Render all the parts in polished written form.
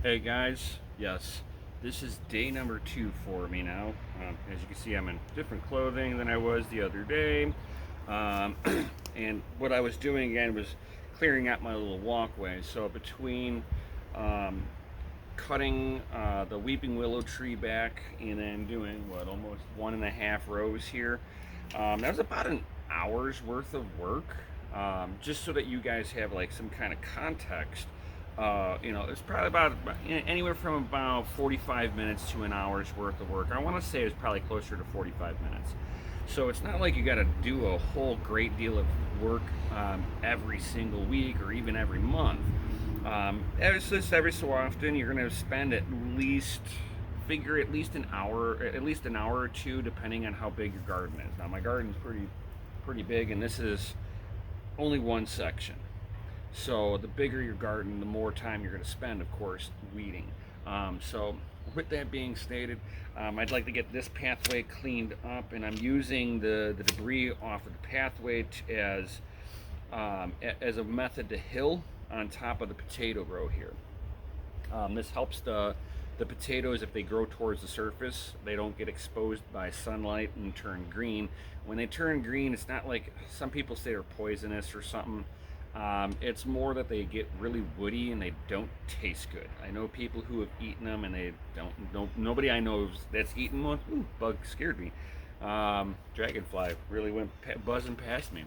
Hey guys, yes, this is day number 2 for me now. As you can see, I'm in different clothing than I was the other day. Um, and what I was doing again was clearing out my little walkway. So between um, cutting the weeping willow tree back and then doing what, almost 1.5 rows here, that was about an hour's worth of work. Just so that you guys have like some kind of context, it's probably about anywhere from about 45 minutes to an hour's worth of work. I want to say it's probably closer to 45 minutes. So it's not like you got to do a whole great deal of work every single week or even every month. It's just every so often you're going to spend at least an hour or two, depending on how big your garden is. Now my garden's pretty big, and this is only one section. So the bigger your garden, the more time you're going to spend, of course, weeding. So with that being stated, I'd like to get this pathway cleaned up, and I'm using the debris off of the pathway as a method to hill on top of the potato row here. This helps the potatoes, if they grow towards the surface, they don't get exposed by sunlight and turn green. When they turn green, it's not like some people say they're poisonous or something. It's more that they get really woody and they don't taste good. I know people who have eaten them and they don't. Nobody I know that's eaten one. Ooh, bug scared me. Dragonfly really went buzzing past me.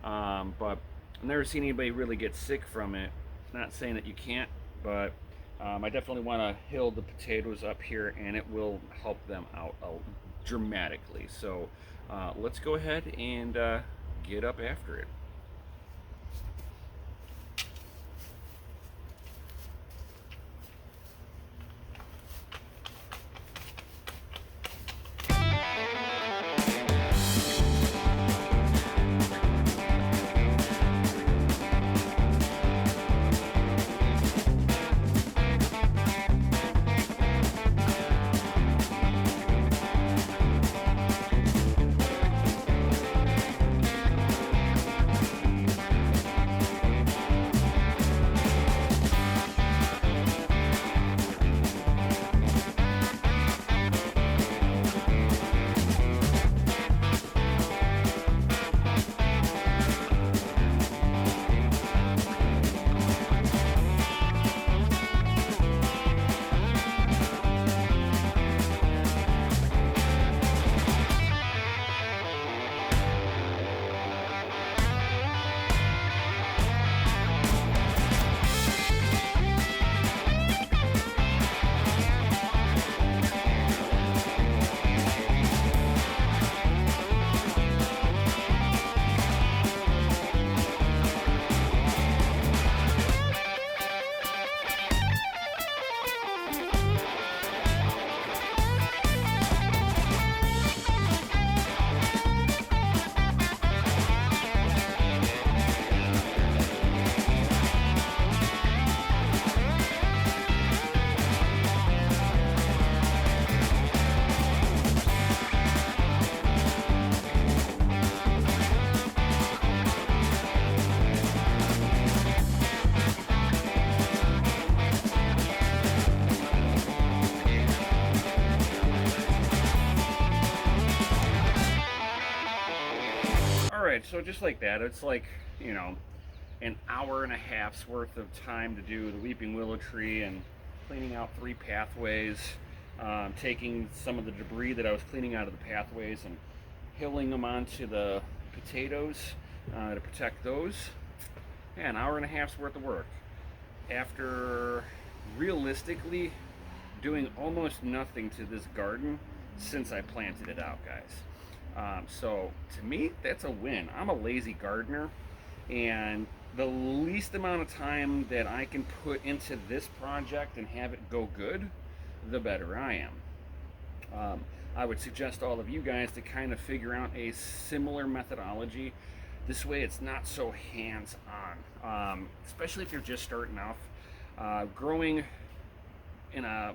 But I've never seen anybody really get sick from it. Not saying that you can't, but I definitely want to hill the potatoes up here, and it will help them out dramatically. So let's go ahead and get up after it. All right, so just like that, it's like, you know, an hour and a half's worth of time to do the weeping willow tree and cleaning out 3 pathways, taking some of the debris that I was cleaning out of the pathways and hilling them onto the potatoes to protect those. Yeah, an hour and a half's worth of work. After realistically doing almost nothing to this garden since I planted it out, guys. So to me, that's a win. I'm a lazy gardener, and the least amount of time that I can put into this project and have it go good, the better I am. Um, I would suggest all of you guys to kind of figure out a similar methodology. This way, it's not so hands-on, especially if you're just starting off. Growing in a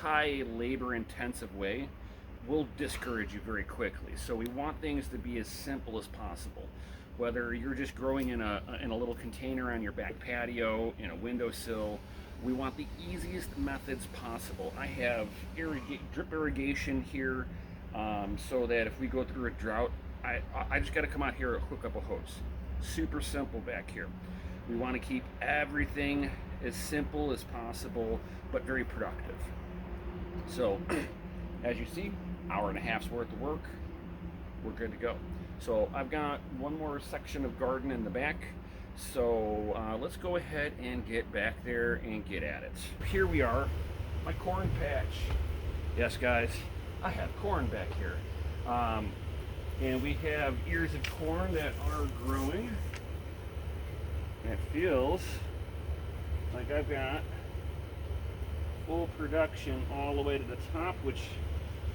high labor-intensive way will discourage you very quickly. So we want things to be as simple as possible. Whether you're just growing in a little container on your back patio, in a windowsill, We want the easiest methods possible. I have drip irrigation here, so that if we go through a drought, I just got to come out here and hook up a hose. Super simple back here. We want to keep everything as simple as possible, but very productive. So, as you see, hour and a half's worth of work, we're good to go. So I've got one more section of garden in the back. So let's go ahead and get back there and get at it. Here we are, my corn patch. Yes, guys, I have corn back here. And we have ears of corn that are growing. It feels like I've got full production all the way to the top, which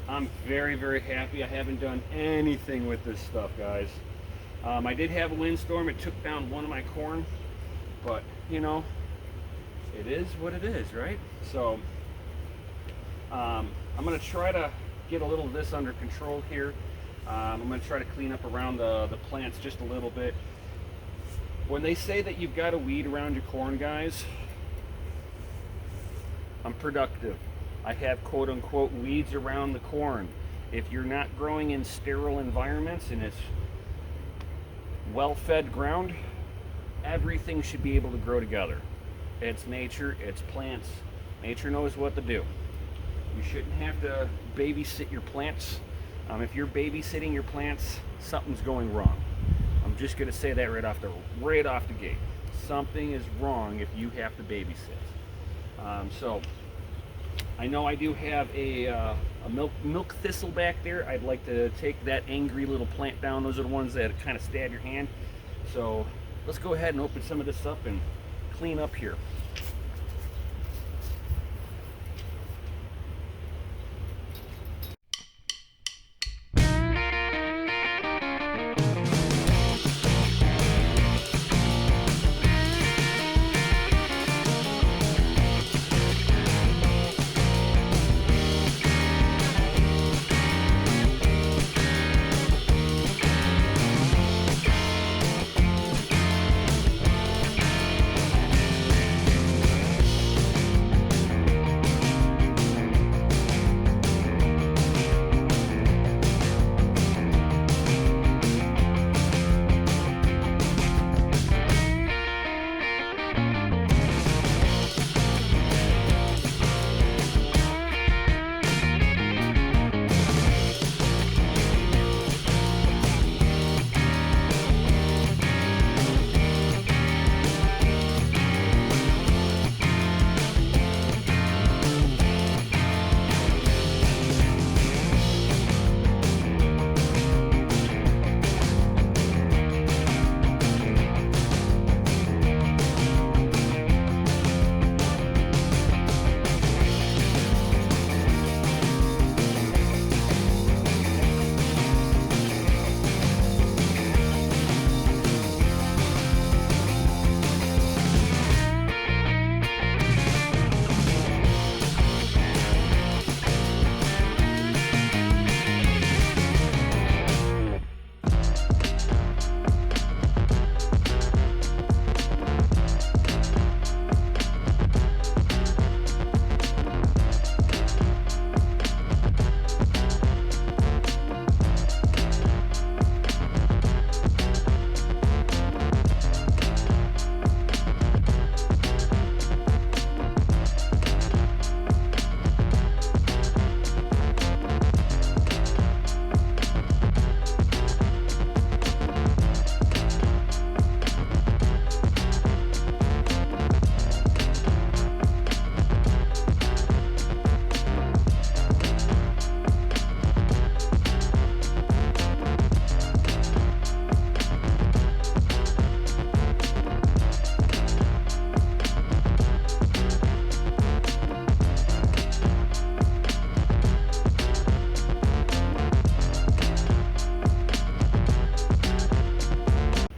I'm very, very happy. I haven't done anything with this stuff, guys. I did have a windstorm. It took down one of my corn, but you know, it is what it is, right? So I'm gonna try to get a little of this under control here. I'm gonna try to clean up around the plants just a little bit. When they say that you've got to weed around your corn, guys, I'm productive. I have quote unquote weeds around the corn. If you're not growing in sterile environments and it's well-fed ground, everything should be able to grow together. It's nature, it's plants. Nature knows what to do. You shouldn't have to babysit your plants. If you're babysitting your plants, something's going wrong. I'm just going to say that right off the gate. Something is wrong if you have to babysit. So I know I do have a milk thistle back there. I'd like to take that angry little plant down. Those are the ones that kind of stab your hand. So let's go ahead and open some of this up and clean up here.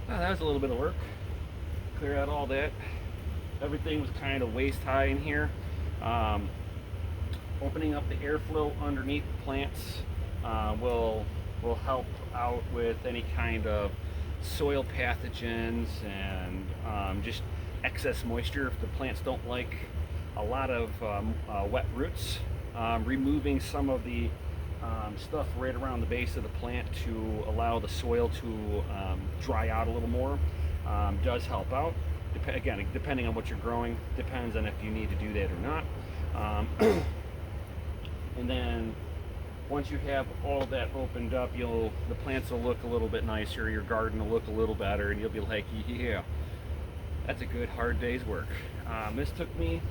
That was a little bit of work. Clear out all that. Everything was kind of waist high in here. Opening up the airflow underneath the plants will help out with any kind of soil pathogens and just excess moisture if the plants don't like a lot of wet roots, removing some of the stuff right around the base of the plant to allow the soil to dry out a little more does help out. Again, depending on what you're growing, depends on if you need to do that or not. And then once you have all that opened up, the plants will look a little bit nicer, your garden will look a little better, and you'll be like, yeah, that's a good hard day's work. This took me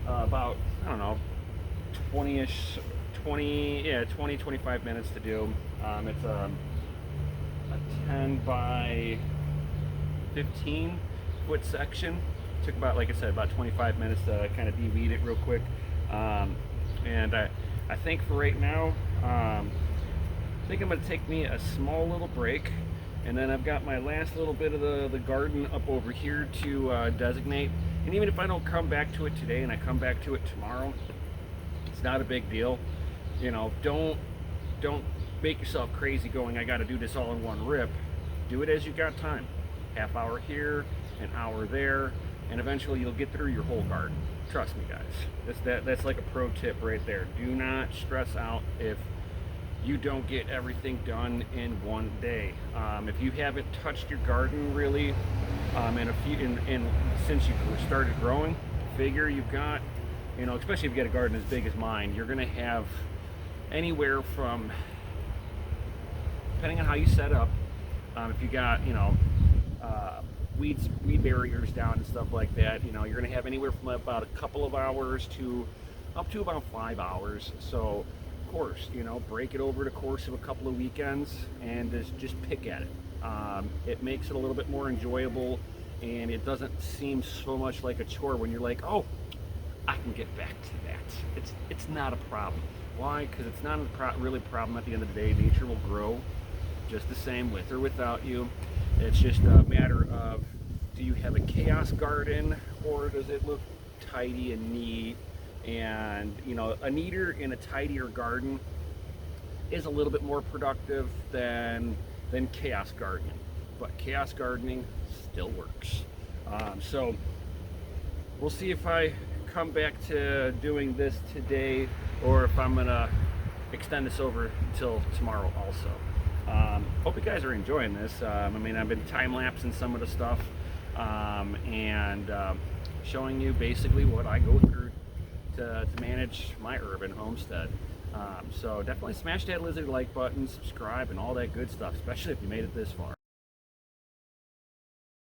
about, I don't know, 25 minutes to do. It's a 10 by 15 foot section. Took about, like I said, about 25 minutes to kind of de-weed it real quick. And I think for right now, I think I'm going to take me a small little break, and then I've got my last little bit of the garden up over here to designate. And even if I don't come back to it today and I come back to it tomorrow, it's not a big deal. You know, don't make yourself crazy going, I got to do this all in one rip. Do it as you got time. Half hour here, an hour there, and eventually you'll get through your whole garden. Trust me, guys. That's like a pro tip right there. Do not stress out if you don't get everything done in one day. If you haven't touched your garden really, since you started growing, figure you've got, you know, especially if you get a garden as big as mine, you're gonna have anywhere from, depending on how you set up, if you got, you know, weed barriers down and stuff like that, you know, you're going to have anywhere from about a couple of hours to up to about 5 hours. So of course, you know, break it over the course of a couple of weekends and just pick at it. It makes it a little bit more enjoyable, and it doesn't seem so much like a chore when you're like, oh, I can get back to that. It's not a problem. Why? Because it's not really a problem at the end of the day. Nature will grow just the same with or without you. It's just a matter of, do you have a chaos garden, or does it look tidy and neat? And, you know, a neater and a tidier garden is a little bit more productive than chaos gardening. But chaos gardening still works. So we'll see if I come back to doing this today, or if I'm gonna extend this over until tomorrow also. Hope you guys are enjoying this. I mean, I've been time-lapsing some of the stuff, and showing you basically what I go through to manage my urban homestead. So definitely smash that lizard like button, subscribe, and all that good stuff, especially if you made it this far.